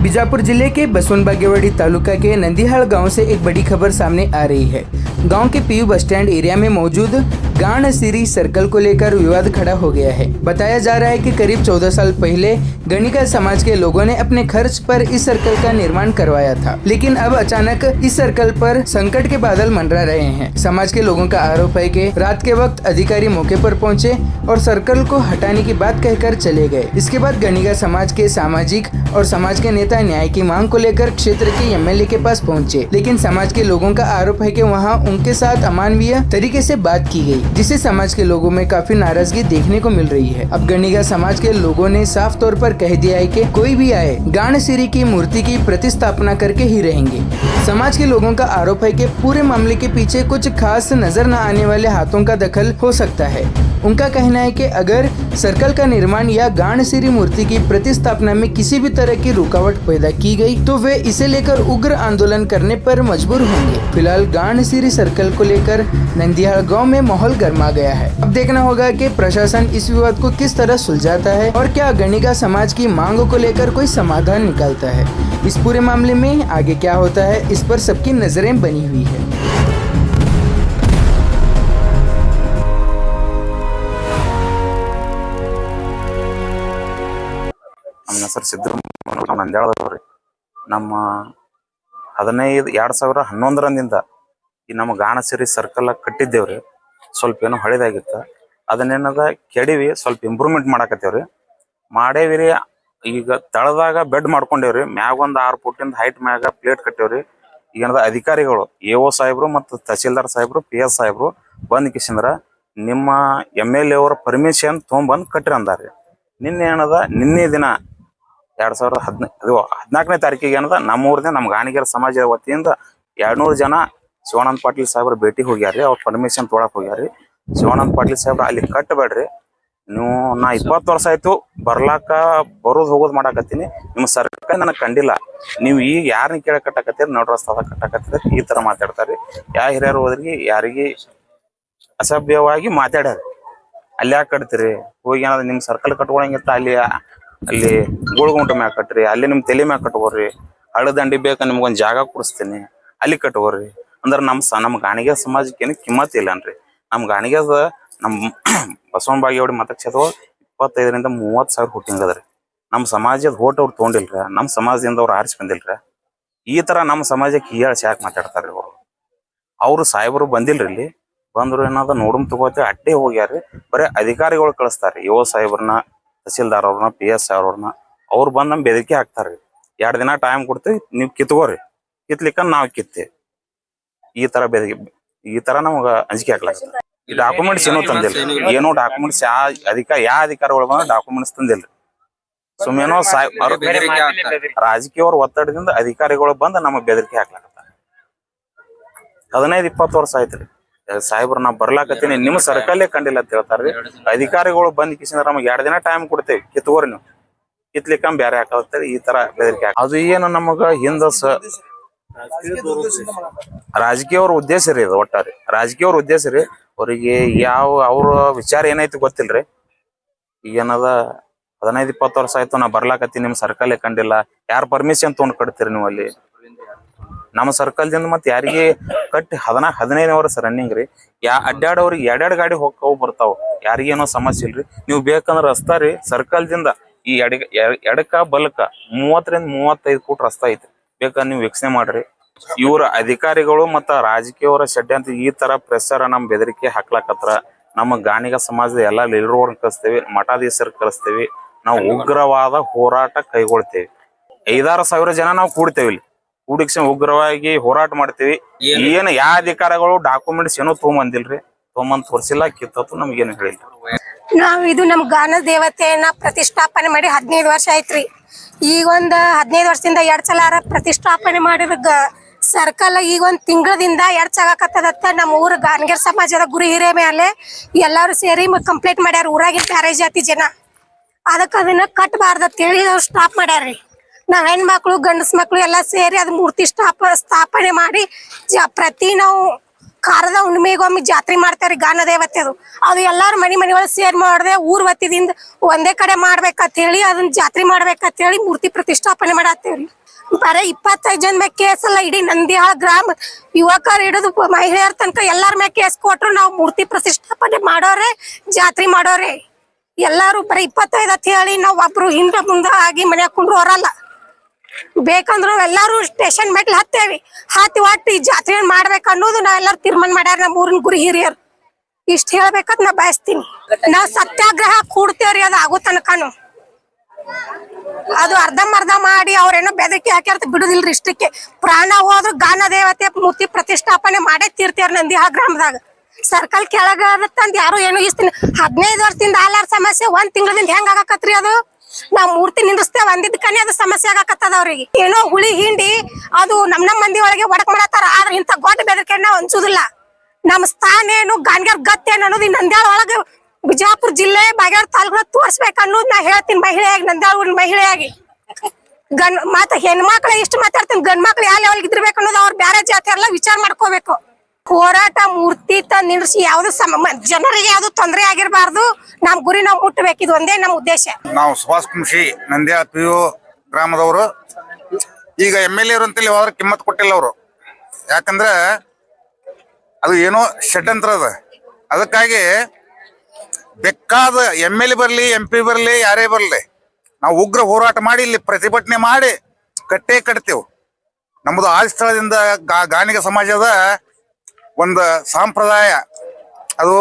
बीजापुर जिले के बसवन बागेवाड़ी तालुका के नंदीहाल गांव से एक बड़ी खबर सामने आ रही है। गांव के पीयू बस स्टैंड एरिया में मौजूद गाण सीरी सर्कल को लेकर विवाद खड़ा हो गया है। बताया जा रहा है कि करीब 14 साल पहले गणिका समाज के लोगों ने अपने खर्च पर इस सर्कल का निर्माण करवाया था, लेकिन अब अचानक इस सर्कल पर संकट के बादल मंडरा रहे हैं। समाज के लोगों का आरोप है कि रात के वक्त अधिकारी मौके पर पहुंचे और सर्कल को हटाने की बात कहकर चले गए। इसके बाद गणिका समाज के सामाजिक और समाज के नेता न्याय की मांग को लेकर क्षेत्र के एमएलए के पास पहुंचे, लेकिन समाज के लोगों का आरोप है कि वहां उनके साथ अमानवीय तरीके से बात की गई, जिससे समाज के लोगों में काफी नाराजगी देखने को मिल रही है। अब गणिका समाज के लोगों ने साफ तौर पर कह दिया है कि कोई भी आए गाण सीरी की मूर्ति की प्रतिस्थापना करके ही रहेंगे। समाज के लोगों का आरोप है कि पूरे मामले के पीछे कुछ खास नजर न आने वाले हाथों का दखल हो सकता है। उनका कहना है कि अगर सर्कल का निर्माण या गाण सीरी मूर्ति की प्रतिस्थापना में किसी भी तरह की रुकावट पैदा की गई तो वे इसे लेकर उग्र आंदोलन करने पर मजबूर होंगे। फिलहाल गाण सीरी सर्कल को लेकर नंदीहाल गांव में माहौल गर्मा गया है। अब देखना होगा कि प्रशासन इस विवाद को किस तरह सुलझाता है और क्या गणिका समाज की मांगों को लेकर कोई समाधान निकालता है। इस पूरे मामले में आगे क्या होता है, इस पर सबकी नजरें बनी हुई है। ನಮ್ಮ ಹೆಸರು ಸಿದ್ದರಾಮಯ್ಯ ನಂದ್ಯಾಳದವ್ರಿ. ನಮ್ಮ 2011ರಿಂದ ಈ ನಮ್ಮ ಗಾಣಸಿರಿ ಸರ್ಕಲ್ ಕಟ್ಟಿದ್ದೇವ್ರಿ. ಸ್ವಲ್ಪ ಏನೋ ಹಳೇದಾಗಿತ್ತು, ಅದನ್ನೇನದ ಕೆಡಿವಿ ಸ್ವಲ್ಪ ಇಂಪ್ರೂವ್ಮೆಂಟ್ ಮಾಡಾಕತ್ತೇವ್ರಿ. ಮಾಡೇವಿರಿ. ಈಗ ತಳದಾಗ ಬೆಡ್ ಮಾಡ್ಕೊಂಡೇವ್ರಿ. ಮ್ಯಾಗ ಒಂದು 6 ಫುಟಿಂದ ಹೈಟ್ ಮ್ಯಾಗ ಪ್ಲೇಟ್ ಕಟ್ಟೇವ್ರಿ. ಈಗೇನದ ಅಧಿಕಾರಿಗಳು AO ಸಾಹೇಬ್ರು ಮತ್ತು ತಹಸೀಲ್ದಾರ್ ಸಾಹೇಬ್ರು PS ಸಾಹೇಬ್ರು ಬಂದ್ ಕಿಶಂದ್ರ ನಿಮ್ಮ MLA ಅವರ ಪರ್ಮಿಷನ್ ತೊಗೊಂಬಂದ್ ಕಟ್ರಿ ಅಂದಾರ್ರಿ. ನಿನ್ನೆ ದಿನ 2014ನೇ ತಾರೀಕಿಗೆ ಏನದ ನಮ್ಮೂರ್ದೆ ನಮ್ಮ ಗಾಣಿಗರ ಸಮಾಜದ ವತಿಯಿಂದ 200 ಜನ ಶಿವಾನಂದ ಪಾಟೀಲ್ ಸಾಹೇಬ್ರ ಭೇಟಿ ಹೋಗ್ಯಾರ್ರಿ. ಅವ್ರ ಪರ್ಮಿಷನ್ ತೊಗೊಳಕ್ ಹೋಗ್ಯಾರ್ರಿ. ಶಿವಾನಂದ ಪಾಟೀಲ್ ಸಾಹೇಬ್ರ ಅಲ್ಲಿ ಕಟ್ಟಬೇಡ್ರಿ, ನೀವು ನಾ 20 ವರ್ಷ ಆಯ್ತು ಬರ್ಲಾಕ ಬರೋದು ಹೋಗೋದು ಮಾಡಾಕತ್ತೀನಿ, ನಿಮ್ಮ ಸರ್ಕಾರ ನನಗೆ ಕಂಡಿಲ್ಲ, ನೀವು ಈಗ ಯಾರನ್ನ ಕೇಳ ಕಟ್ಟಾಕತ್ತೀರಿ, ನಡು ರಸ್ತಾದಾಗ ಕಟ್ಟಾಕತ್ತೀರಿ, ಈ ತರ ಮಾತಾಡ್ತಾರ್ರಿ. ಯಾ ಹಿರಿಯರು ಹೋದ್ರಿಗೆ ಯಾರಿಗೆ ಅಸಭ್ಯವಾಗಿ ಮಾತಾಡ್ಯಾರ. ಅಲ್ಲಿ ಯಾಕೆ ಕಟ್ತೀರಿ, ಹೋಗಿ ಏನಾದ್ರು ನಿಮ್ ಸರ್ಕಲ್ ಕಟ್ಕೊಳಂಗಿತ್ತ ಅಲ್ಲಿ ಗೋಳ್ಗುಂಟ ಮ್ಯಾಗ ಕಟ್ರಿ, ಅಲ್ಲಿ ನಿಮ್ ತಲೆ ಮ್ಯಾಗ ಕಟ್ಕೋರಿ, ಹಳ್ಳದಂಡಿ ಬೇಕ ನಿಮ್ಗೊಂದ್ ಜಾಗ ಕೊಡಿಸ್ತೀನಿ ಅಲ್ಲಿ ಕಟ್ಕೋರಿ ಅಂದ್ರ ನಮ್ಮ ಗಾಣಿಗೆ ಸಮಾಜಕ್ಕೆ ಏನು ಕಿಮ್ಮತ್ ಇಲ್ಲನ್ರಿ. ನಮ್ ಗಾಣಿಗೆದ ನಮ್ ಬಸವನ ಬಾಗೇವಾಡಿ ಮತಕ್ಷೇತ್ರ 25ರಿಂದ 30 ಸಾವಿರ ಹುಟ್ಟಿಂಗ್ ಅದ್ರಿ. ನಮ್ಮ ಸಮಾಜದ ಓಟ್ ಅವ್ರು ತೊಗೊಂಡಿಲ್ರ, ನಮ್ಮ ಸಮಾಜದಿಂದ ಅವ್ರು ಆರಿಸಿ ಬಂದಿಲ್ರ. ಈ ತರ ನಮ್ಮ ಸಮಾಜಕ್ಕೆ ಹೀಯಾಳ್ಸಿ ಯಾಕೆ ಮಾತಾಡ್ತಾರ್ರಿ ಅವ್ರು ಸಾಹೇಬರು ಬಂದಿಲ್ರಿ. ಇಲ್ಲಿ ಬಂದ್ರು ಏನಾದ ನೋಡಮ್ ತಗೋತಿ ಅಡ್ಡೇ ಹೋಗ್ಯಾರ್ರಿ. ಬರೀ ಅಧಿಕಾರಿಗಳು ಕಳಿಸ್ತಾರ್ರಿ. AO ಸಾಹೇಬ್ರನ್ನ, ತಹಸೀಲ್ದಾರ್ ಅವ್ರನ್ನ, PS ಅವ್ರನ್ನ. ಅವ್ರು ಬಂದ್ ನಮ್ ಬೆದರಿಕೆ ಹಾಕ್ತಾರ್ರಿ. 2 ದಿನ ಟೈಮ್ ಕೊಡ್ತೀವಿ, ನೀವು ಕಿತ್ಕೋರಿ, ಕಿತ್ಲಿಕ್ಕ ನಾವ್ ಕಿತ್ತೇವೆ. ಈ ತರ ನಮಗ ಅಂಜಿಕೆ ಹಾಕ್ಲಾಗ್ತದೆ. ಈ ಡಾಕ್ಯುಮೆಂಟ್ಸ್ ಏನೋ ತಂದಿಲ್ರಿ. ಏನೋ ಡಾಕ್ಯುಮೆಂಟ್ಸ್ ಯಾ ಅಧಿಕಾರಿಗಳು ಬಂದ್ರೆ ಡಾಕ್ಯುಮೆಂಟ್ಸ್ ತಂದಿಲ್ರಿ. ಸುಮ್ಮೇನೋ ರಾಜಕೀಯ ಒತ್ತಡದಿಂದ ಅಧಿಕಾರಿಗಳು ಬಂದು ನಮಗ್ ಬೆದರಿಕೆ ಹಾಕ್ಲಾಕತ್ತಾರೆ. 15-20 ವರ್ಷ ಆಯ್ತ್ರಿ ಸಾಹೇಬ್ರ ನಾ ಬರ್ಲಾಕತ್ತೀನಿ, ನಿಮ್ ಸರ್ಕಲ್ಲೇ ಕಂಡಿಲ್ಲ ಅಂತ ಹೇಳ್ತಾರ್ರಿ. ಅಧಿಕಾರಿಗಳು ಬಂದ್ ಕಿಸಿಂದ್ರ ನಮಗ್ 2 ದಿನ ಟೈಮ್ ಕೊಡ್ತೇವೆ, ಕಿತ್ಕೋರಿ, ನೀವು ಕಿತ್ಲಿಕ್ಕ ಬೇರೆ ಹಾಕತ್ತಾರೆ. ಈ ತರ ಬೆದರಿಕೆ ಅದು ಏನು ನಮಗ ಹಿಂದ ರಾಜಕೀಯ ಅವ್ರ ಉದ್ದೇಶ ರೀ. ಇದು ಒಟ್ಟಾರೆ ರಾಜಕೀಯ ಅವ್ರ ಉದ್ದೇಶ ರೀ. ಅವ್ರಿಗೆ ಅವ್ರ ವಿಚಾರ ಏನೈತಿ ಗೊತ್ತಿಲ್ರಿ. ಈಗೇನದ 15-20 ವರ್ಷ ಆಯ್ತು ನಾ ಬರ್ಲಾಕತ್ತೀನಿ, ನಿಮ್ ಸರ್ಕಲ್ಲೇ ಕಂಡಿಲ್ಲ, ಯಾರ ಪರ್ಮಿಷನ್ ತೊಗೊಂಡ್ ಕಟ್ತೀರಿ ನೀವು ಅಲ್ಲಿ? ನಮ್ಮ ಸರ್ಕಲ್ದಿಂದ ಮತ್ತೆ ಯಾರಿಗೆ ಕಟ್ಟಿ 15 ವರ್ಷ ರನ್ನಿಂಗ್ ರೀ. ಅಡ್ಡಾಡವ್ರಿಗೆ 2 ಗಾಡಿ ಹೋಗ್ತಾವ್ ಬರ್ತಾವ, ಯಾರಿಗೇನೋ ಸಮಸ್ಯೆ ಇಲ್ರಿ. ನೀವು ಬೇಕಂದ್ರ ರಸ್ತಾ ರೀ ಸರ್ಕಲ್ದಿಂದ ಈ ಎಡಕ ಬಲಕ 30ರಿಂದ 35 ಫೂಟ್ ರಸ್ತಾ ಐತಿ, ಬೇಕಾದ್ರೆ ನೀವು ವೀಕ್ಷಣೆ ಮಾಡ್ರಿ. ಇವ್ರ ಅಧಿಕಾರಿಗಳು ಮತ್ತ ರಾಜಕೀಯವರ ಷಡ್ಯಂತ್ರ ಈ ತರ ಪ್ರೆಸರ್ ನಮ್ ಬೆದರಿಕೆ ಹಾಕ್ಲಾಕತ್ರ. ನಮ್ಮ ಗಾಣಿಗ ಸಮಾಜದ ಎಲ್ಲಾ ಲೀಡರ್ಗಳನ್ನ ಕಳಿಸ್ತೇವಿ, ಮಠಾಧೀಶರು ಕಳಿಸ್ತೇವಿ. ನಾವು ಉಗ್ರವಾದ ಹೋರಾಟ ಕೈಗೊಳ್ತೇವಿ. 5-6 ಸಾವಿರ ಜನ ನಾವು ಕೂಡ್ತೇವೆ. ಇಲ್ಲಿ ಕೂಡಿಕ್ಷ ಉಗ್ರವಾಗಿ ಹೋರಾಟ ಮಾಡ್ತೇವಿ. ಏನ್ ಯಾ ಅಧಿಕಾರಿಗಳು ಡಾಕ್ಯುಮೆಂಟ್ಸ್ ಏನೋ ತೊಗೊಂಬಂದಿಲ್ರಿ, ತೊಗೊಂಬಂದ್ ತೋರ್ಸಿಲ್ಲ, ಕಿತ್ತತ್ತು ನಮ್ಗೇನು ಹೇಳಿಲ್ಲ. ನಾವ್ ಇದು ನಮ್ ಗಾನ ದೇವತೆಯನ್ನ ಪ್ರತಿಷ್ಠಾಪನೆ ಮಾಡಿ 15 ವರ್ಷ ಆಯ್ತ್ರಿ. ಈಗ ಒಂದ್ 15 ವರ್ಷದಿಂದ 2 ಸಲ ಪ್ರತಿಷ್ಠಾಪನೆ ಮಾಡಿದ ಸರ್ಕಲ್ ಈಗ ಒಂದ್ ತಿಂಗಳದಿಂದ 2 ಸಾಗಕತ್ತದತ್ತ. ನಮ್ಮ ಊರ ಗಾನಗೇರ್ ಸಮಾಜದ ಗುರು ಹಿರಿಯ ಮೇಲೆ ಎಲ್ಲಾರು ಸೇರಿ ಕಂಪ್ಲೇಂಟ್ ಮಾಡ್ಯಾರ. ಊರಾಗಿನ ಬ್ಯಾರೆ ಜಾತಿ ಜನ ಅದಕ್ಕ ಅದನ್ನ ಕಟ್ಟಬಾರ್ದತ್ ಹೇಳಿ ಅವ್ರು ಸ್ಟಾಪ್ ಮಾಡ್ಯಾರ್ರಿ. ನಾವ್ ಹೆಣ್ಮಕ್ಳು ಗಂಡಸ್ ಮಕ್ಳು ಎಲ್ಲಾ ಸೇರಿ ಅದ್ ಮೂರ್ತಿ ಸ್ಥಾಪನೆ ಮಾಡಿ ಪ್ರತಿ ನಾವು ಖಾರದ ಹುಣ್ಣಿಮೆಗೊಮ್ಮೆ ಜಾತ್ರೆ ಮಾಡ್ತಾರ್ರಿ ಗಾನ ದೇವತೆ ಅದು ಎಲ್ಲಾರು ಮನಿ ಒಳಗೆ ಸೇರ್ ಮಾಡದೆ ಊರ್ ವತಿದಿಂದ ಒಂದೇ ಕಡೆ ಮಾಡ್ಬೇಕಂತ ಹೇಳಿ ಅದನ್ನ ಜಾತ್ರೆ ಮಾಡ್ಬೇಕಂತ ಹೇಳಿ ಮೂರ್ತಿ ಪ್ರತಿಷ್ಠಾಪನೆ ಮಾಡತ್ತೇವ್ರಿ. ಬರೀ 25 ಜನ ಮ್ಯಾಗ ಕೇಸ್ ಅಲ್ಲ, ಇಡೀ ನಂದಿಹಾಳ ಗ್ರಾಮ ಯುವಕರು ಹಿಡಿದು ಮಹಿಳೆಯರ ತನಕ ಎಲ್ಲಾರ ಮ್ಯಾಗ ಕೇಸ್ ಕೊಟ್ರು ನಾವು ಮೂರ್ತಿ ಪ್ರತಿಷ್ಠಾಪನೆ ಮಾಡೋರೆ ಜಾತ್ರೆ ಮಾಡೋರೆ. ಎಲ್ಲಾರು ಬರೀ 25 ಅಂತ ಹೇಳಿ ನಾವ್ ಒಬ್ರು ಹಿಂದ ಮುಂದ ಆಗಿ ಮನ್ಯಾಗ ಕುಂಡ್ರು ಹೊರಲ್ಲ. ಬೇಕಂದ್ರ ಎಲ್ಲಾರು ಸ್ಟೇಷನ್ ಮೆಟ್ಲು ಹತ್ತೇವಿ, ಹತ್ತಿ ಒಟ್ಟು ಈ ಜಾತ್ರೆ ಮಾಡ್ಬೇಕು ಅನ್ನೋದು ನಾವೆಲ್ಲರೂ ತೀರ್ಮಾನ ಮಾಡ್ಯಾರ ನಮ್ಮ ಊರಿನ ಗುರಿ ಹಿರಿಯರು. ಇಷ್ಟ ಹೇಳ್ಬೇಕಂತ ನಾ ಬಯಸ್ತೀನಿ. ನಾವ್ ಸತ್ಯಾಗ್ರಹ ಕೂಡ್ತೇವ್ರಿ ಅದು ಆಗೋ ತನಕನು. ಅದು ಅರ್ಧಂಬರ್ಧ ಮಾಡಿ ಅವ್ರೇನೋ ಬೆದರಿಕೆ ಹಾಕ್ಯಾರ ಬಿಡುದಿಲ್ರಿ. ಇಷ್ಟಕ್ಕೆ ಪ್ರಾಣ ಹೋದ್ರು ಗಾನ ದೇವತೆ ಮೂರ್ತಿ ಪ್ರತಿಷ್ಠಾಪನೆ ಮಾಡೇ ತೀರ್ತೇವ್ರಿ ನಂದಿಹಾಳ ಗ್ರಾಮದಾಗ. ಸರ್ಕಲ್ ಕೆಳಗ ತಂದ್ ಯಾರು ಏನು ಇಸ್ತೀನಿ 15 ವರ್ಷದಿಂದ ಆಲಾರ ಸಮಸ್ಯೆ 1 ತಿಂಗಳದಿಂದ ಹೆಂಗ್ ಆಗಾಕತ್ರಿ ಅದು. ನಾವ್ ಮೂರ್ತಿ ನಿಂದ್ರಸ್ತೇವ್ ಅಂದಿದ್ದಕ್ಕನೇ ಅದು ಸಮಸ್ಯೆ ಆಗಾಕತ್ತದ ಅವ್ರಿಗೆ. ಏನೋ ಹುಳಿ ಹಿಂಡಿ ಅದು ನಮ್ ಮಂದಿ ಒಳಗೆ ಒಡಕ್ ಮಾಡತ್ತಾರ. ಆದ್ರೆ ಇಂತ ಗೊಡ್ಡ ಬೆದರಿಕೆ ನಾವ್ ಅನ್ಸುದಿಲ್ಲ. ನಮ್ ಸ್ಥಾನ ಏನು ಗಾನ್ಗ್ಯಾರ್ ಗತ್ತೇನು ಅನ್ನೋದು ಈ ನಂದ್ಯಾಳ ಒಳಗ ಬಿಜಾಪುರ ಜಿಲ್ಲೆ ಬಾಗೇವಾಡಿ ತಾಲೂಕು ತೋರ್ಸ್ಬೇಕು ಅನ್ನೋದು ನಾ ಹೇಳ್ತೀನಿ. ಮಹಿಳೆಯಾಗಿ ನಂದ್ಯಾಳ ಊರಿನ ಮಹಿಳೆಯಾಗಿ ಮತ್ತ ಹೆಣ್ಮಕ್ಳ ಇಷ್ಟು ಮಾತಾಡ್ತೀನಿ. ಗಂಡ್ ಮಕ್ಳು ಯಾವ ಲೆವೆಲ್ ಇದ್ದಿರ್ಬೇಕು ಅನ್ನೋದು ಅವ್ರು ಬೇರೆ ಜಾತಿ ಎಲ್ಲ ವಿಚಾರ ಮಾಡ್ಕೋಬೇಕು. ಹೋರಾಟ ಮೂರ್ತಿ ತಂದ್ ನಿಂದ್ರಿಸಿ ಯಾವ್ದು ಜನರಿಗೆ ಯಾವ್ದು ತೊಂದರೆ ಆಗಿರ್ಬಾರ್ದು. ನಮ್ ಗುರಿ ನಾವ್ ಮುಟ್ಟಬೇಕು, ಇದು ಒಂದೇ ನಮ್ ಉದ್ದೇಶ. ನಾವು ಸುಭಾಷ್ ಕುಂಶಿ ನಂದ್ಯಾಳ PO ಗ್ರಾಮದವರು. ಈಗ MLA ಅಂತೇಳಿ ಹೋದ್ರ ಕಿಮ್ಮತ್ ಕೊಟ್ಟಿಲ್ಲ ಅವರು. ಯಾಕಂದ್ರೆ ಅದು ಏನೋ ಷಡ್ಯಂತ್ರ ಅದ. ಅದಕ್ಕಾಗಿ ಬೇಕಾದ MLA ಬರ್ಲಿ MP ಬರ್ಲಿ ಯಾರೇ ಬರ್ಲಿ ನಾವು ಉಗ್ರ ಹೋರಾಟ ಮಾಡಿ ಇಲ್ಲಿ ಪ್ರತಿಭಟನೆ ಮಾಡಿ ಕಟ್ಟೇ ಕಟ್ತೇವೆ. ನಮ್ಮದು ಆ ಸ್ಥಳದಿಂದ ಗಾಣಿಗ ಸಮಾಜದ ಒಂದು ಸಂಪ್ರದಾಯ ಅದು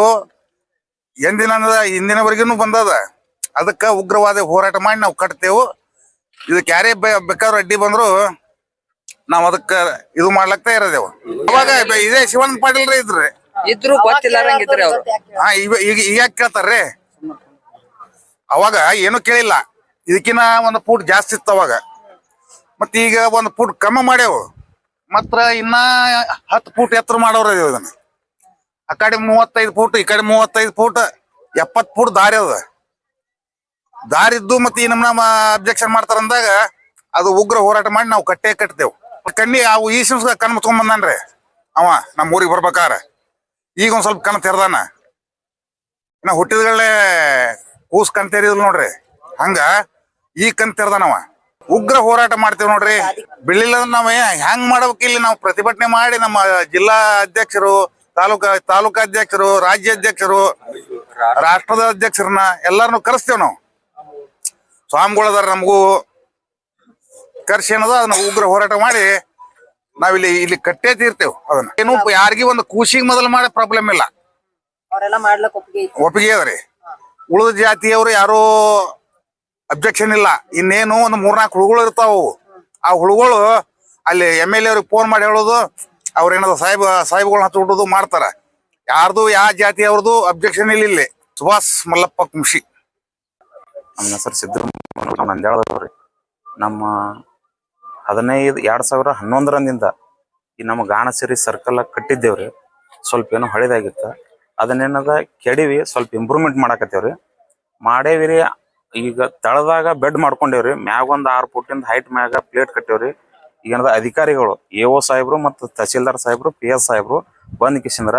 ಇಂದಿನವರೆಗೂ ಬಂದದ. ಅದಕ್ಕೆ ಉಗ್ರವಾದ ಹೋರಾಟ ಮಾಡಿ ನಾವು ಕಟ್ತೇವೆ. ಇದಕ್ಕೆ ಯಾರೇ ಬೇಕಾದ್ರೂ ಅಡ್ಡಿ ಬಂದ್ರು ನಾವ್ ಅದಕ್ಕ ಇದು ಮಾಡ್ಲಕ್ತಾ ಇರೋದೇವು. ಅವಾಗ ಇದೇ ಶಿವಾನಂದ ಪಾಟೀಲ್ ಇದ್ರು ಗೊತ್ತಿಲ್ಲಾರಂಗಿದ್ರಿ ಅವ್ರು. ಈಗ ಯಾಕೆ ಕೇಳ್ತಾರ್ರಿ? ಅವಾಗ ಏನು ಕೇಳಿಲ್ಲ. ಇದಕ್ಕಿನ್ನ 1 ಫೂಟ್ ಜಾಸ್ತಿ ಇತ್ತು ಅವಾಗ. ಮತ್ತ ಈಗ 1 ಫೂಟ್ ಕಮ್ಮಿ ಮಾಡ್ಯಾವು. ಮಾತ್ರ ಇನ್ನ 10 ಫೂಟ್ ಎತ್ತರ ಮಾಡೋರ ಇದನ್ನ. ಆ ಕಡೆ 35 ಫೂಟ್, ಈ ಕಡೆ 35 ಫೂಟ್, 70 ಫೂಟ್ ದಾರಿ ಅದ. ದಾರಿ ಇದ್ದು ಮತ್ತೆ ಈ ನಮ್ಮ ಅಬ್ಜೆಕ್ಷನ್ ಮಾಡ್ತಾರ ಅಂದಾಗ ಅದು ಉಗ್ರ ಹೋರಾಟ ಮಾಡಿ ನಾವು ಕಟ್ಟೇ ಕಟ್ತೇವು. ಕಣ್ಣಿ ಅವು ಈ ಸಿಮ್ಸ್ ಕಣ್ ಮುತ್ಕೊಂಡ್ ಬಂದಾನ್ರಿ ಅವ ನಮ್ಮ ಊರಿಗೆ ಬರ್ಬೇಕಾರ. ಈಗ ಒಂದ್ ಸ್ವಲ್ಪ ಕಣ್ ತೆರ್ದಾನ. ಇನ್ನ ಹುಟ್ಟಿದಗಳೇ ಕೂಸ್ ಕಣ್ ತೆರಿದಿಲ್ ನೋಡ್ರಿ. ಹಂಗ ಈ ಕಣ್ ತೆರ್ದಾನವ. ಉಗ್ರ ಹೋರಾಟ ಮಾಡ್ತೇವ್ ನೋಡ್ರಿ. ಬೆಳಿಲ್ಲ ನಾವ್ ಹೆಂಗ್ ಮಾಡ್ಬೇಕು? ಇಲ್ಲಿ ನಾವು ಪ್ರತಿಭಟನೆ ಮಾಡಿ ನಮ್ಮ ಜಿಲ್ಲಾ ಅಧ್ಯಕ್ಷರು, ತಾಲೂಕಾ ಅಧ್ಯಕ್ಷರು, ರಾಜ್ಯ ಅಧ್ಯಕ್ಷರು, ರಾಷ್ಟ್ರದ ಅಧ್ಯಕ್ಷರನ್ನ ಎಲ್ಲಾರನು ಕರೆಸ್ತೇವ್ ನಾವು. ಸ್ವಾಮಿಗಳದಾರ ನಮಗೂ ಕರ್ಸಿ ಏನದ ಅದನ್ನ ಉಗ್ರ ಹೋರಾಟ ಮಾಡಿ ನಾವಿಲ್ಲಿ ಕಟ್ಟೇ ತೀರ್ತೇವ್. ಅದನ್ನ ಏನು ಯಾರಿಗೂ ಒಂದು ಕೂಸಿಗೆ ಮೊದಲು ಮಾಡೋ ಪ್ರಾಬ್ಲಮ್ ಇಲ್ಲ, ಒಪ್ಪಿಗೆ ಅದ್ರಿ. ಉಳಿದ ಜಾತಿಯವರು ಯಾರು ಅಬ್ಜೆಕ್ಷನ್ ಇಲ್ಲ. ಇನ್ನೇನು ಒಂದು 3-4 ಹುಳುಗಳು ಇರ್ತಾವು. ಆ ಹುಳುಗಳು ಅಲ್ಲಿ MLA ಅವ್ರಿಗೆ ಫೋನ್ ಮಾಡಿ ಹೇಳೋದು, ಅವ್ರೇನದ ಸಾಹೇಬ್ಗಳನ್ನ ಹತ್ತು ಹುಡುದು ಮಾಡ್ತಾರ. ಯಾರ್ದು ಯಾವ ಜಾತಿ ಅವ್ರದ್ದು ಅಬ್ಜೆಕ್ಷನ್ ಇಲ್ಲಿ. ಸುಭಾಷ್ ಮಲ್ಲಪ್ಪ ಕುಂಶಿ. ನಮ್ಮ ಹೆಸರು ಸಿದ್ದರಾಮಯ್ಯ ನಂದ್ಯಾಳದವ್ರಿ. ನಮ್ಮ 2011ರಿಂದ ಈ ನಮ್ಮ ಗಾಣಸಿರಿ ಸರ್ಕಲ್ ಕಟ್ಟಿದ್ದೇವ್ರಿ. ಸ್ವಲ್ಪ ಏನೋ ಹಳೇದಾಗಿತ್ತು. ಅದನ್ನೇನದ ಕೆಡಿವಿ ಸ್ವಲ್ಪ ಇಂಪ್ರೂವ್ಮೆಂಟ್ ಮಾಡಾಕತ್ತೇವ್ರಿ. ಮಾಡೇವಿರಿ. ಈಗ ತಳದಾಗ ಬೆಡ್ ಮಾಡ್ಕೊಂಡೇವ್ರಿ. ಮ್ಯಾಗ ಒಂದು 6 ಫೂಟಿಂದ ಹೈಟ್ ಮ್ಯಾಗ ಪ್ಲೇಟ್ ಕಟ್ಟೇವ್ರಿ. ಈಗೇನದ ಅಧಿಕಾರಿಗಳು AO ಸಾಹೇಬ್ರು ಮತ್ತು ತಹಸೀಲ್ದಾರ್ ಸಾಹೇಬ್ರು, PS ಸಾಹೇಬ್ರು ಬಂದ್ ಕಿಸಿಂದ್ರ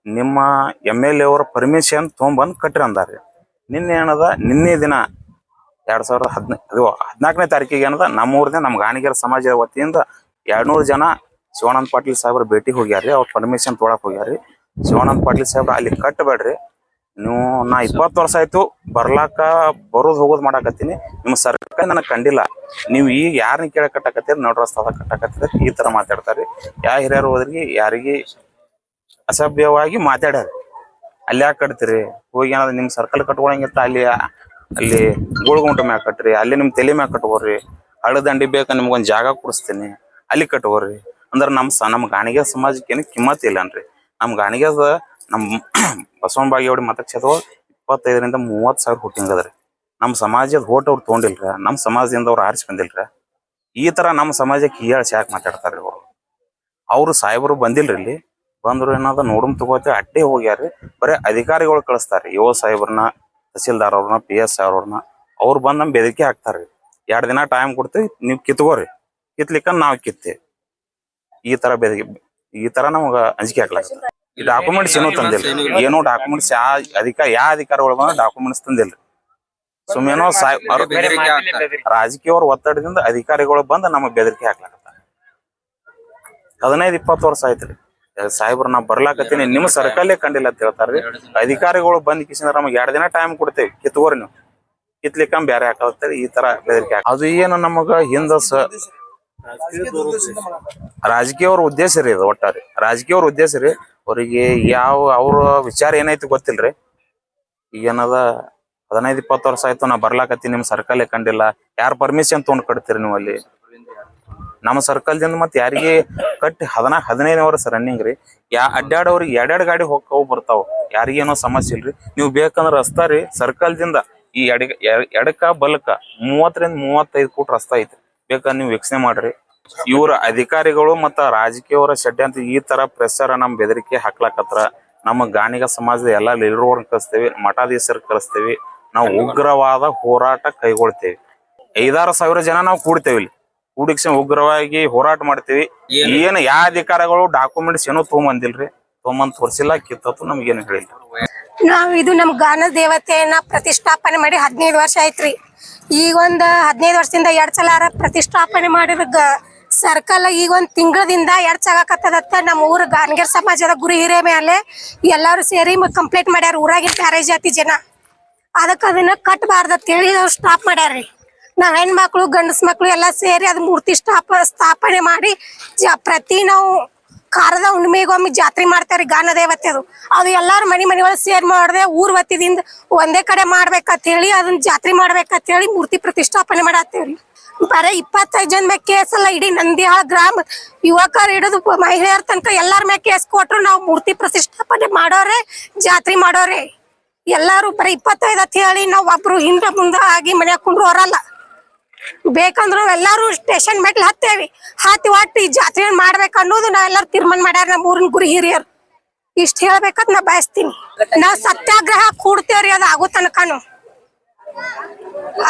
ನಿಮ್ಮ MLA ಅವರ ಪರ್ಮಿಷನ್ ತೊಗೊಂಬಂದ್ ಕಟ್ರಿ ಅಂದಾರ್ರಿ. ನಿನ್ನೆ ದಿನ 2014ನೇ ತಾರೀಕಿಗೆ ಏನದ ನಮ್ಮ ಊರ್ದ ನಮ್ಮ ಗಾಣಿಗರ ಸಮಾಜದ ವತಿಯಿಂದ 200 ಜನ ಶಿವಾನಂದ ಪಾಟೀಲ್ ಸಾಹೇಬ್ರ ಭೇಟಿ ಹೋಗ್ಯಾರ್ರಿ. ಅವ್ರ ಪರ್ಮಿಷನ್ ತೊಗೊಳಕ್ ಹೋಗ್ಯಾರಿ. ಶಿವಾನಂದ ಪಾಟೀಲ್ ಸಾಹೇಬ್ರ ಅಲ್ಲಿ ಕಟ್ಟಬೇಡ್ರಿ ನೀವು, ನಾ 20 ವರ್ಷ ಆಯ್ತು ಬರೋದು ಹೋಗೋದು ಮಾಡಾಕತ್ತೀನಿ, ನಿಮ್ಮ ಸರ್ಕಾರ ನನಗೆ ಕಂಡಿಲ್ಲ, ನೀವು ಈಗ ಯಾರನ್ನ ಕೇಳ ಕಟ್ಟಾಕತ್ತೀರಿ ನಡ್ರಸ್ತದ ಕಟ್ಟಾಕತ್ತೀರಿ ಈ ತರ ಮಾತಾಡ್ತಾರ್ರಿ. ಯಾ ಹಿರಿಯರು ಹೋದ್ರಿಗೆ ಯಾರಿಗೆ ಅಸಭ್ಯವಾಗಿ ಮಾತಾಡ್ಯಾರ. ಅಲ್ಲಿ ಯಾಕೆ ಕಟ್ತೀರಿ? ಹೋಗಿ ಏನಾದ್ರು ನಿಮ್ ಸರ್ಕಲ್ ಕಟ್ಕೊಳಂಗಿತ್ತ ಅಲ್ಲಿ ಗೋಳ್ಗುಂಟ ಮ್ಯಾಗ ಕಟ್ರಿ, ಅಲ್ಲಿ ನಿಮ್ ತಲೆ ಮ್ಯಾಗ ಕಟ್ಕೋರಿ. ಹಳ್ಳದಂಡಿ ಬೇಕಾ ನಿಮ್ಗೊಂದ್ ಜಾಗ ಕೊಡಿಸ್ತೀನಿ, ಅಲ್ಲಿ ಕಟ್ಕೋರಿ. ಅಂದ್ರ ನಮ್ಮ ಗಾಣಿಗೆ ಸಮಾಜಕ್ಕೆ ಏನು ಕಿಮ್ಮತ್ ಇಲ್ಲನ್ರಿ. ನಮ್ ಗಾಣಿಗೆದ ನಮ್ ಬಸವನ ಬಾಗೇವಾಡಿ ಮತಕ್ಷೇತ್ರ 25ರಿಂದ 30 ಸಾವಿರ ಹುಟ್ಟಿಂಗ್ ಅದ್ರಿ. ನಮ್ಮ ಸಮಾಜದ ಓಟ್ ಅವ್ರು ತೊಗೊಂಡಿಲ್ರ, ನಮ್ಮ ಸಮಾಜದಿಂದ ಅವ್ರು ಆರಿಸಿ ಬಂದಿಲ್ರ. ಈ ತರ ನಮ್ಮ ಸಮಾಜಕ್ಕೆ ಹೀಯಾಳ್ಸಿ ಯಾಕೆ ಮಾತಾಡ್ತಾರ್ರಿ ಅವ್ರು ಸಾಹೇಬರು ಬಂದಿಲ್ರಿ. ಇಲ್ಲಿ ಬಂದ್ರು ಏನಾದ ನೋಡಮ್ ತಗೋತಿ ಅಡ್ಡೇ ಹೋಗ್ಯಾರ್ರಿ. ಬರೀ ಅಧಿಕಾರಿಗಳು ಕಳಿಸ್ತಾರ್ರಿ. AO ಸಾಹೇಬ್ರನ್ನ, ತಹಸೀಲ್ದಾರ್ ಅವ್ರನ್ನ, PS ಅವ್ರನ್ನ. ಅವ್ರು ಬಂದ್ ನಮ್ ಬೆದರಿಕೆ ಹಾಕ್ತಾರ್ರಿ. 2 ದಿನ ಟೈಮ್ ಕೊಡ್ತೀವಿ, ನೀವು ಕಿತ್ಕೋರಿ. ಕಿತ್ಲಿಕ್ಕ ನಾವ್ ಕಿತ್ತೇವೆ. ಈ ತರ ನಮ್ಗ ಅಂಜಿಕೆ ಹಾಕ್ಲಾಗ್ತದೆ. ಈ ಡಾಕ್ಯುಮೆಂಟ್ಸ್ ಏನೂ ತಂದಿಲ್ಲ. ಏನೋ ಡಾಕ್ಯುಮೆಂಟ್ಸ್ ಯಾವ ಅಧಿಕಾರಿಗಳು ಬಂದ್ರೆ ಡಾಕ್ಯುಮೆಂಟ್ಸ್ ತಂದಿಲ್ರಿ. ಸುಮ್ಮನೋ ರಾಜಕೀಯ ಒತ್ತಡದಿಂದ ಅಧಿಕಾರಿಗಳು ಬಂದು ನಮಗ್ ಬೆದರಿಕೆ ಹಾಕ್ಲಾಕತ್ತಾರ. 15-20 ವರ್ಷ ಆಯ್ತ್ರಿ ಸಾಹೇಬ್ರ ನಾ ಬರ್ಲಾಕತ್ತೀನಿ, ನಿಮ್ ಸರ್ಕಲ್ಲೇ ಕಂಡಿಲ್ಲ ಅಂತ ಹೇಳ್ತಾರ್ರಿ. ಅಧಿಕಾರಿಗಳು ಬಂದ್ ಕಿಸಿಂದ್ರ ನಮಗ್ 2 ದಿನ ಟೈಮ್ ಕೊಡ್ತೇವಿ, ಕಿತ್ಕೋರಿ ನೀವು, ಕಿತ್ಲಿಕ್ಕ ಬೇರೆ ಹಾಕತ್ತೇಳಿ ಈ ತರ ಬೆದರಿಕೆ ಅದು ಏನು ನಮಗ ಹಿಂದ ರಾಜಕೀಯವ್ರ ಉದ್ದೇಶ ರೀ. ಇದು ಒಟ್ಟಾರೆ ರಾಜಕೀಯವ್ರ ಉದ್ದೇಶ ರೀ. ಅವ್ರಿಗೆ ಅವ್ರ ವಿಚಾರ ಏನೈತಿ ಗೊತ್ತಿಲ್ರಿ. ಈಗೇನದ 15-20 ವರ್ಷ ಆಯ್ತು ನಾ ಬರ್ಲಾಕತ್ತೀನಿ, ನಿಮ್ ಸರ್ಕಲ್ಲೇ ಕಂಡಿಲ್ಲ, ಯಾರ ಪರ್ಮಿಷನ್ ತೊಗೊಂಡ್ ಕಟ್ತೀರಿ ನೀವು ಅಲ್ಲಿ? ನಮ್ಮ ಸರ್ಕಲ್ದಿಂದ ಮತ್ತೆ ಯಾರಿಗೆ ಕಟ್ಟಿ 15 ವರ್ಷ ರನ್ನಿಂಗ್ ರೀ. ಅಡ್ಡಾಡವ್ರಿಗೆ 2 ಗಾಡಿ ಹೋಗ್ತಾವ್ ಬರ್ತಾವ, ಯಾರಿಗೇನೋ ಸಮಸ್ಯೆ ಇಲ್ರಿ. ನೀವು ಬೇಕಂದ್ರ ರಸ್ತಾ ರೀ ಸರ್ಕಲ್ದಿಂದ ಈ ಎಡಕ ಬಲಕ 30-35 ಫೂಟ್ ರಸ್ತಾ ಐತಿ, ಬೇಕಾದ್ರೆ ನೀವು ವೀಕ್ಷಣೆ ಮಾಡ್ರಿ. ಇವ್ರ ಅಧಿಕಾರಿಗಳು ಮತ್ತ ರಾಜಕೀಯವರ ಷಡ್ಯಂತ್ರ ಈ ತರ ಪ್ರೆಸರ್ ನಮ್ ಬೆದರಿಕೆ ಹಾಕ್ಲಾಕತ್ರ. ನಮ್ಮ ಗಾಣಿಗ ಸಮಾಜದ ಎಲ್ಲಾ ಲೀಡರ್ಗಳನ್ನ ಕಳಿಸ್ತೇವಿ, ಮಠಾಧೀಶರು ಕಳಿಸ್ತೇವಿ. ನಾವು ಉಗ್ರವಾದ ಹೋರಾಟ ಕೈಗೊಳ್ತೇವಿ. 5-6 ಸಾವಿರ ಜನ ನಾವು ಕೂಡ್ತೇವಿ ಇಲ್ಲಿ. ಕೂಡಿಕ್ಷ ಉಗ್ರವಾಗಿ ಹೋರಾಟ ಮಾಡ್ತೇವಿ. ಏನ್ ಯಾವ ಅಧಿಕಾರಿಗಳು ಡಾಕ್ಯುಮೆಂಟ್ಸ್ ಏನೋ ತೊಗೊಂಬಂದಿಲ್ರಿ, ತೊಗೊಂಬಂದ್ ತೋರ್ಸಿಲ್ಲ, ಕಿತ್ತತ್ತು ನಮ್ಗೇನು ಹೇಳಿಲ್ಲ. ಇದು ನಮ್ ಗಾನ ದೇವತೆಯನ್ನ ಪ್ರತಿಷ್ಠಾಪನೆ ಮಾಡಿ 15 ವರ್ಷ ಆಯ್ತ್ರಿ. ಈಗ ಒಂದ್ 15 ವರ್ಷದಿಂದ 2 ಸಲ ಪ್ರತಿಷ್ಠಾಪನೆ ಮಾಡಿದ ಸರ್ಕಲ್ ಈಗ ಒಂದ್ ತಿಂಗಳದಿಂದ 2 ಆಗಾಕತ್ತದತ್ತ. ನಮ್ಮ ಊರ ಗಾನ್ಗೇರ್ ಸಮಾಜದ ಗುರು ಹಿರಿಯ ಮೇಲೆ ಎಲ್ಲಾರು ಸೇರಿ ಕಂಪ್ಲೇಂಟ್ ಮಾಡ್ಯಾರ. ಊರಾಗಿನ ಬ್ಯಾರೆ ಜಾತಿ ಜನ ಅದಕ್ಕ ಅದನ್ನ ಕಟ್ಟಬಾರ್ದತ್ ಹೇಳಿ ಅವ್ರು ಸ್ಟಾಪ್ ಮಾಡ್ಯಾರ್ರಿ. ನಾವ್ ಹೆಣ್ಮಕ್ಳು ಗಂಡಸ್ ಮಕ್ಳು ಎಲ್ಲಾ ಸೇರಿ ಅದ್ ಮೂರ್ತಿ ಸ್ಥಾಪನೆ ಮಾಡಿ ಪ್ರತಿ ನಾವು ಕಾರದ ಹುಣ್ಣಿಮೆಗೊಮ್ಮೆ ಜಾತ್ರೆ ಮಾಡ್ತಾರ್ರಿ ಗಾನ ದೇವತೆ. ಅದು ಎಲ್ಲಾರು ಮನಿ ಒಳಗೆ ಸೇರ್ ಮಾಡದೆ ಊರ್ ವತಿದಿಂದ ಒಂದೇ ಕಡೆ ಮಾಡ್ಬೇಕಂತ ಹೇಳಿ ಅದನ್ನ ಜಾತ್ರೆ ಮಾಡ್ಬೇಕಂತ ಹೇಳಿ ಮೂರ್ತಿ ಪ್ರತಿಷ್ಠಾಪನೆ ಮಾಡತ್ತೇವ್ರಿ. ಬರೀ 25 ಜನ ಮ್ಯಾಗ ಕೇಸ್ ಅಲ್ಲ, ಇಡೀ ನಂದಿಹಾಳ ಗ್ರಾಮ ಯುವಕರು ಹಿಡಿದು ಮಹಿಳೆಯರ ತನಕ ಎಲ್ಲಾರ ಮ್ಯಾಗ ಕೇಸ್ ಕೊಟ್ರು ನಾವು ಮೂರ್ತಿ ಪ್ರತಿಷ್ಠಾಪನೆ ಮಾಡೋರೆ, ಜಾತ್ರೆ ಮಾಡೋರೆ. ಎಲ್ಲಾರು ಬರೀ 25 ಅಂತ ಹೇಳಿ ನಾವ್ ಒಬ್ರು ಹಿಂದ ಮುಂದ ಆಗಿ ಮನ್ಯಾಗ ಕುಂಡ್ರು ಹೊರಲ್ಲ. ಬೇಕಂದ್ರ ಎಲ್ಲಾರು ಸ್ಟೇಷನ್ ಮೆಟ್ಲು ಹತ್ತೇವಿ, ಹತ್ತಿ ಒಟ್ಟು ಈ ಜಾತ್ರೆ ಮಾಡ್ಬೇಕ ಅನ್ನೋದು ನಾವೆಲ್ಲಾರು ತೀರ್ಮಾನ ಮಾಡ್ಯಾರ ನಮ್ಮ ಊರಿನ ಗುರು ಹಿರಿಯರು. ಇಷ್ಟ ಹೇಳ್ಬೇಕಂತ ನಾ ಬಯಸ್ತೀನಿ. ನಾವ್ ಸತ್ಯಾಗ್ರಹ ಕೂಡ್ತೇವ್ರಿ, ಅದು ಆಗೋ ತನಕನು.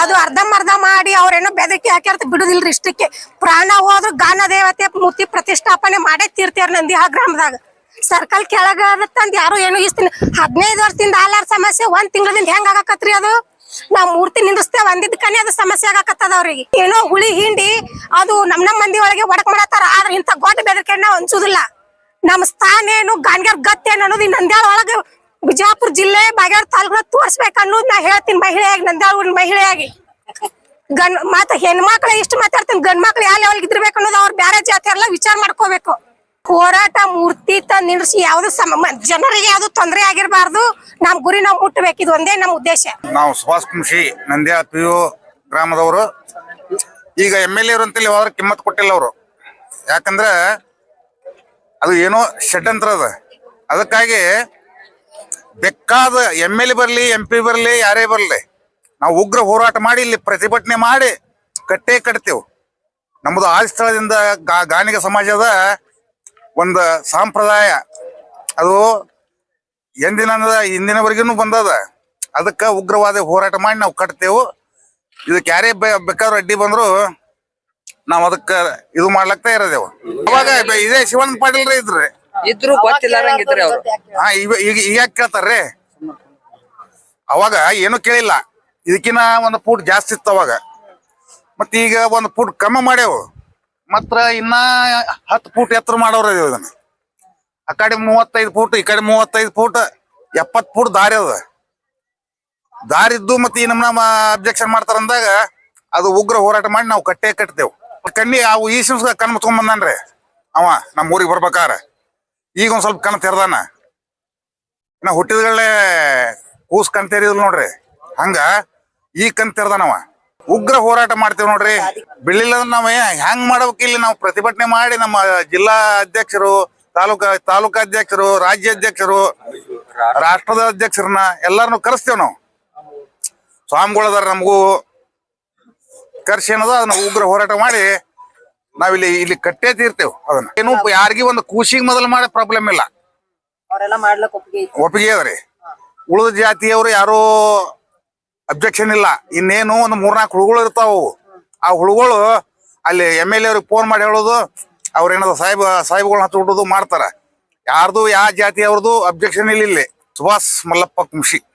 ಅದು ಅರ್ಧಂಬರ್ಧ ಮಾಡಿ ಅವ್ರೇನೋ ಬೆದರಿಕೆ ಹಾಕ್ಯಾರ ಬಿಡುದಿಲ್ರಿ. ಇಷ್ಟಕ್ಕೆ ಪ್ರಾಣ ಹೋದ್ರು ಗಾನ ದೇವತೆ ಮೂರ್ತಿ ಪ್ರತಿಷ್ಠಾಪನೆ ಮಾಡೇ ತೀರ್ತೇವ್ರಿ ನಂದಿಹಾಳ ಗ್ರಾಮದಾಗ. ಸರ್ಕಲ್ ಕೆಳಗ ತಂದ್ ಯಾರು ಏನೋ ಇಸ್ತೀನಿ 15 ವರ್ಷದಿಂದ ಆಲಾರ ಸಮಸ್ಯೆ 1 ತಿಂಗಳದಿಂದ ಹೆಂಗ್ ಆಗಾಕತ್ರಿ? ಅದು ನಾವ್ ಮೂರ್ತಿ ನಿಂದ್ರಸ್ತೇವ್ ಅಂದಿದ್ದಕ್ಕನೇ ಅದು ಸಮಸ್ಯೆ ಆಗಾಕತ್ತದ ಅವ್ರಿಗೆ. ಏನೋ ಹುಳಿ ಹಿಂಡಿ ಅದು ನಮ್ ಮಂದಿ ಒಳಗೆ ಒಡಕ್ ಮಾಡತ್ತಾರ. ಆದ್ರೆ ಇಂತ ಗೊಡ್ಡ ಬೆದರಿಕೆ ನಾವ್ ಅನ್ಸುದಿಲ್ಲ. ನಮ್ ಸ್ಥಾನ ಏನು, ಗಾನ್ಗೇರ್ ಗತ್ತೇನು ಅನ್ನೋದು ಈ ನಂದ್ಯಾಳ ಒಳಗ ಬಿಜಾಪುರ ಜಿಲ್ಲೆ ಬಾಗೇವಾಡಿ ತಾಲೂಕು ತೋರ್ಸ್ಬೇಕು ಅನ್ನೋದು ನಾ ಹೇಳ್ತೀನಿ. ಮಹಿಳೆಯಾಗಿ, ನಂದ್ಯಾಳ ಊರಿನ ಮಹಿಳೆಯಾಗಿ ಮತ್ತ ಹೆಣ್ಮಕ್ಳ ಇಷ್ಟು ಮಾತಾಡ್ತೀನಿ. ಗಂಡ್ ಮಕ್ಳು ಯಾವ ಲೆವೆಲ್ ಇದ್ದಿರ್ಬೇಕು ಅನ್ನೋದು ಅವ್ರು ಬ್ಯಾರೆ ಜಾತಿ ಎಲ್ಲ ವಿಚಾರ ಮಾಡ್ಕೋಬೇಕು. ಹೋರಾಟ ಮೂರ್ತಿ ತಂದ್ ನಿಂದ್ರಿಸಿ ಯಾವ್ದು ಜನರಿಗೆ ಯಾವ್ದು ತೊಂದರೆ ಆಗಿರ್ಬಾರ್ದು. ನಮ್ ಗುರಿ ನಾವ್ ಮುಟ್ಟಬೇಕು, ಇದು ಒಂದೇ ನಮ್ ಉದ್ದೇಶ. ನಾವು ಸುಭಾಷ್ ಕುಂಶಿ ನಂದ್ಯಾಳ PO ಗ್ರಾಮದವರು. ಈಗ MLA ಅಂತೇಳಿ ಹೋದ್ರ ಕಿಮ್ಮತ್ ಕೊಟ್ಟಿಲ್ಲ ಅವರು. ಯಾಕಂದ್ರ ಅದು ಏನೋ ಷಡ್ಯಂತ್ರ ಅದ. ಅದಕ್ಕಾಗಿ ಬೇಕಾದ MLA ಬರ್ಲಿ, MP ಬರ್ಲಿ, ಯಾರೇ ಬರ್ಲಿ, ನಾವು ಉಗ್ರ ಹೋರಾಟ ಮಾಡಿ ಇಲ್ಲಿ ಪ್ರತಿಭಟನೆ ಮಾಡಿ ಕಟ್ಟೇ ಕಟ್ತೇವೆ. ನಮ್ಮದು ಆ ಸ್ಥಳದಿಂದ ಗಾಣಿಗ ಸಮಾಜದ ಒಂದು ಸಂಪ್ರದಾಯ, ಅದು ಇಂದಿನವರೆಗೂ ಬಂದದ. ಅದಕ್ಕೆ ಉಗ್ರವಾದ ಹೋರಾಟ ಮಾಡಿ ನಾವು ಕಟ್ತೇವು. ಇದಕ್ಕೆ ಯಾರೇ ಬೇಕಾದ್ರೂ ಅಡ್ಡಿ ಬಂದ್ರು ನಾವ್ ಅದಕ್ಕ ಇದು ಮಾಡ್ಲಕ್ತಾ ಇರೋದೇವು. ಅವಾಗ ಇದೇ ಶಿವಾನಂದ ಪಾಟೀಲ್ ಇದ್ರು ಗೊತ್ತಿಲ್ಲಾರಂಗಿದ್ರಿ ಅವ್ರು. ಈಗ ಕೇಳ್ತಾರ್ರಿ. ಅವಾಗ ಏನು ಕೇಳಿಲ್ಲ, ಇದಕ್ಕಿನ್ನ 1 ಫೂಟ್ ಜಾಸ್ತಿ ಇತ್ತು ಅವಾಗ. ಮತ್ತ ಈಗ 1 ಫೂಟ್ ಕಮ್ಮಿ ಮಾಡ್ಯಾವು. ಮಾತ್ರ ಇನ್ನ 10 ಫೂಟ್ ಎತ್ತರ ಮಾಡೋರ ಇದನ್ನ. ಆ ಕಡೆ 35 ಫೂಟ್, ಈ ಕಡೆ 35 ಫೂಟ್, 70 ಫೂಟ್ ದಾರಿ ಅದ. ದಾರಿ ಇದ್ದು ಮತ್ತೆ ಈ ನಮ್ಮ ಅಬ್ಜೆಕ್ಷನ್ ಮಾಡ್ತಾರ ಅಂದಾಗ ಅದು ಉಗ್ರ ಹೋರಾಟ ಮಾಡಿ ನಾವು ಕಟ್ಟೇ ಕಟ್ತೇವು. ಕಣ್ಣಿ ಅವು ಈ ಕಣ್ ಮುತ್ಕೊಂಡ್ ಬಂದನ್ರಿ ಅವ ನಮ್ಮ ಊರಿಗೆ ಬರ್ಬೇಕಾರ. ಈಗ ಒಂದ್ ಸ್ವಲ್ಪ ಕಣ್ ತೆರೆದಾನ. ಇನ್ನ ಹುಟ್ಟಿದಗಳೇ ಕೂಸ್ ಕಣ್ ತೆರೆದಿಲ್ಲ ನೋಡ್ರಿ, ಹಂಗ ಈ ಕಣ್ ತೆರೆದಾನವ. ಉಗ್ರ ಹೋರಾಟ ಮಾಡ್ತೇವ್ ನೋಡ್ರಿ. ಬೆಳಿಲ್ಲ ನಾವ್ ಹೆಂಗ್ ಮಾಡ್ಬೇಕು? ಇಲ್ಲಿ ನಾವು ಪ್ರತಿಭಟನೆ ಮಾಡಿ ನಮ್ಮ ಜಿಲ್ಲಾ ಅಧ್ಯಕ್ಷರು, ತಾಲೂಕಾ ಅಧ್ಯಕ್ಷರು, ರಾಜ್ಯ ಅಧ್ಯಕ್ಷರು, ರಾಷ್ಟ್ರದ ಅಧ್ಯಕ್ಷರನ್ನ ಎಲ್ಲಾರನ್ನು ಕರೆಸ್ತೇವ್ ನಾವು. ಸ್ವಾಮಿಗಳದಾರ ನಮಗೂ ಕರ್ಸಿ ಏನದ ಅದನ್ನ ಉಗ್ರ ಹೋರಾಟ ಮಾಡಿ ನಾವಿಲ್ಲಿ ಕಟ್ಟೇ ತೀರ್ತೇವ್. ಅದನ್ನ ಏನು ಯಾರಿಗೂ ಒಂದು ಕೂಸಿಗೆ ಮೊದಲು ಮಾಡೋ ಪ್ರಾಬ್ಲಮ್ ಇಲ್ಲ, ಒಪ್ಪಿಗೆ ಅದ್ರಿ. ಉಳಿದ ಜಾತಿಯವರು ಯಾರು ಅಬ್ಜೆಕ್ಷನ್ ಇಲ್ಲ. ಇನ್ನೇನು ಒಂದು 3-4 ಹುಳುಗಳು ಇರ್ತಾವು. ಆ ಹುಳುಗಳು ಅಲ್ಲಿ MLA ಅವ್ರಿಗೆ ಫೋನ್ ಮಾಡಿ ಹೇಳೋದು, ಅವ್ರ ಏನದ ಸಾಹೇಬ್ಗಳನ್ನ ಹತ್ತು ಹುಡುದು ಮಾಡ್ತಾರ. ಯಾರ್ದು ಯಾವ ಜಾತಿ ಅವ್ರದ್ದು ಅಬ್ಜೆಕ್ಷನ್ ಇಲ್ಲ ಇಲ್ಲಿ. ಸುಭಾಷ್ ಮಲ್ಲಪ್ಪ ಕುಂಶಿ.